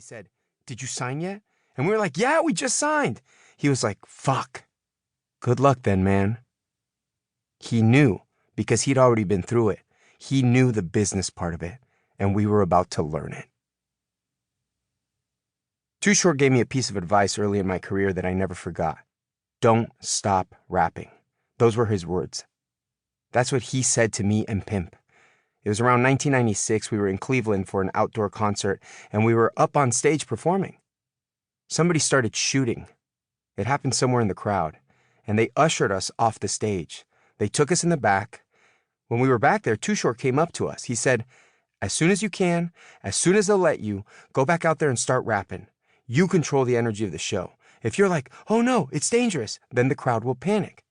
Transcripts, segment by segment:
said, "Did you sign yet?" And we were like, "Yeah, we just signed." He was like, "Fuck. Good luck then, man." He knew, because he'd already been through it. He knew the business part of it, and we were about to learn it. Too Short gave me a piece of advice early in my career that I never forgot. Don't stop rapping. Those were his words. That's what he said to me and Pimp. It was around 1996. We were in Cleveland for an outdoor concert, and we were up on stage performing. Somebody started shooting. It happened somewhere in the crowd, and they ushered us off the stage. They took us in the back. When we were back there, Too Short came up to us. He said, "As soon as you can, as soon as they'll let you, go back out there and start rapping. You control the energy of the show. If you're like, 'Oh no, it's dangerous,' then the crowd will panic.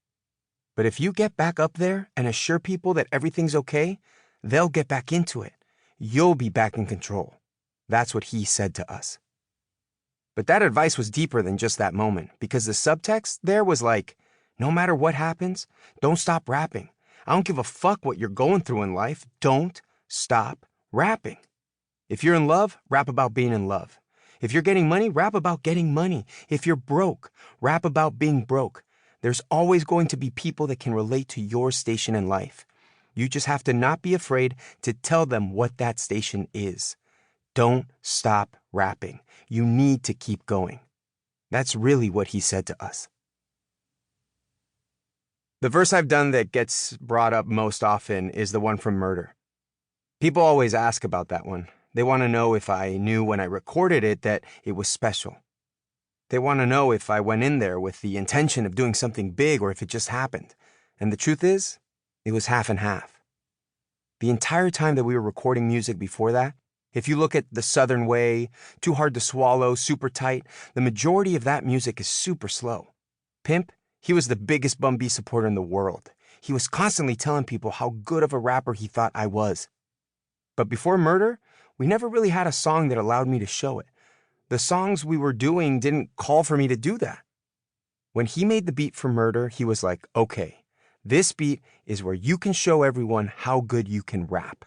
But if you get back up there and assure people that everything's okay, they'll get back into it. You'll be back in control." That's what he said to us. But that advice was deeper than just that moment, because the subtext there was like, no matter what happens, don't stop rapping. I don't give a fuck what you're going through in life. Don't stop rapping. If you're in love, rap about being in love. If you're getting money, rap about getting money. If you're broke, rap about being broke. There's always going to be people that can relate to your station in life. You just have to not be afraid to tell them what that station is. Don't stop rapping. You need to keep going. That's really what he said to us. The verse I've done that gets brought up most often is the one from Murder. People always ask about that one. They want to know if I knew when I recorded it that it was special. They want to know if I went in there with the intention of doing something big or if it just happened. And the truth is, it was half and half. The entire time that we were recording music before that, if you look at The Southern Way, Too Hard to Swallow, Super Tight, the majority of that music is super slow. Pimp, he was the biggest Bun B supporter in the world. He was constantly telling people how good of a rapper he thought I was. But before Murder, we never really had a song that allowed me to show it. The songs we were doing didn't call for me to do that. When he made the beat for Murder, he was like, "Okay, this beat is where you can show everyone how good you can rap."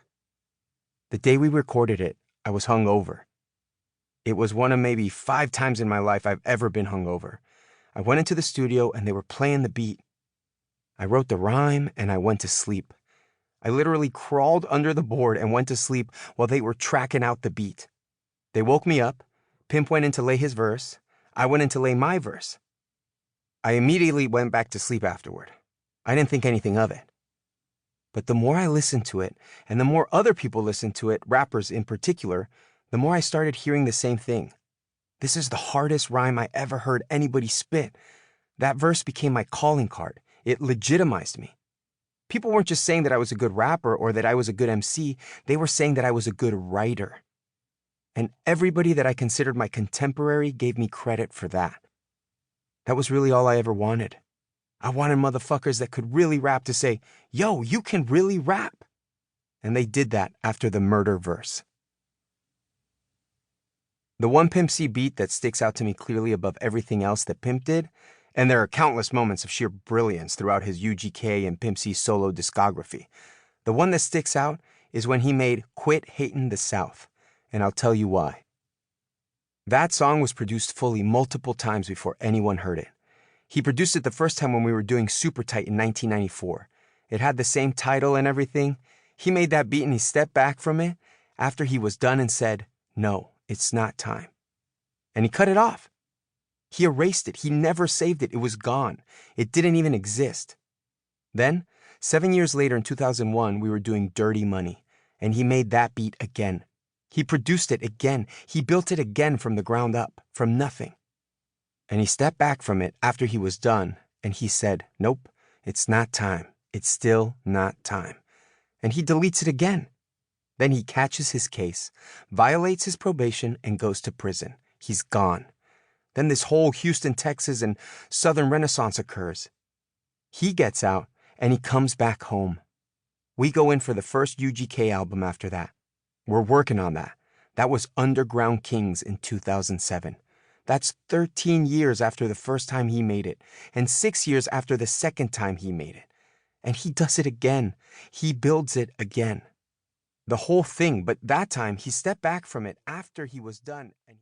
The day we recorded it, I was hungover. It was one of maybe 5 times in my life I've ever been hungover. I went into the studio and they were playing the beat. I wrote the rhyme and I went to sleep. I literally crawled under the board and went to sleep while they were tracking out the beat. They woke me up. Pimp went in to lay his verse. I went in to lay my verse. I immediately went back to sleep afterward. I didn't think anything of it. But the more I listened to it, and the more other people listened to it, rappers in particular, the more I started hearing the same thing. This is the hardest rhyme I ever heard anybody spit. That verse became my calling card. It legitimized me. People weren't just saying that I was a good rapper or that I was a good MC. They were saying that I was a good writer. And everybody that I considered my contemporary gave me credit for that. That was really all I ever wanted. I wanted motherfuckers that could really rap to say, "Yo, you can really rap." And they did that after the Murder verse. The one Pimp C beat that sticks out to me clearly above everything else that Pimp did, and there are countless moments of sheer brilliance throughout his UGK and Pimp C solo discography. The one that sticks out is when he made "Quit Hatin' the South," and I'll tell you why. That song was produced fully multiple times before anyone heard it. He produced it the first time when we were doing Super Tight in 1994. It had the same title and everything. He made that beat and he stepped back from it after he was done and said, "No, it's not time." And he cut it off. He erased it. He never saved it. It was gone. It didn't even exist. Then, 7 years later in 2001, we were doing Dirty Money, and he made that beat again. He produced it again. He built it again from the ground up, from nothing. And he stepped back from it after he was done, and he said, "Nope, it's not time. It's still not time." And he deletes it again. Then he catches his case, violates his probation, and goes to prison. He's gone. Then this whole Houston, Texas, and Southern Renaissance occurs. He gets out, and he comes back home. We go in for the first UGK album after that. We're working on that. That was Underground Kings in 2007. That's 13 years after the first time he made it, and 6 years after the second time he made it. And he does it again. He builds it again. The whole thing, but that time he stepped back from it after he was done. And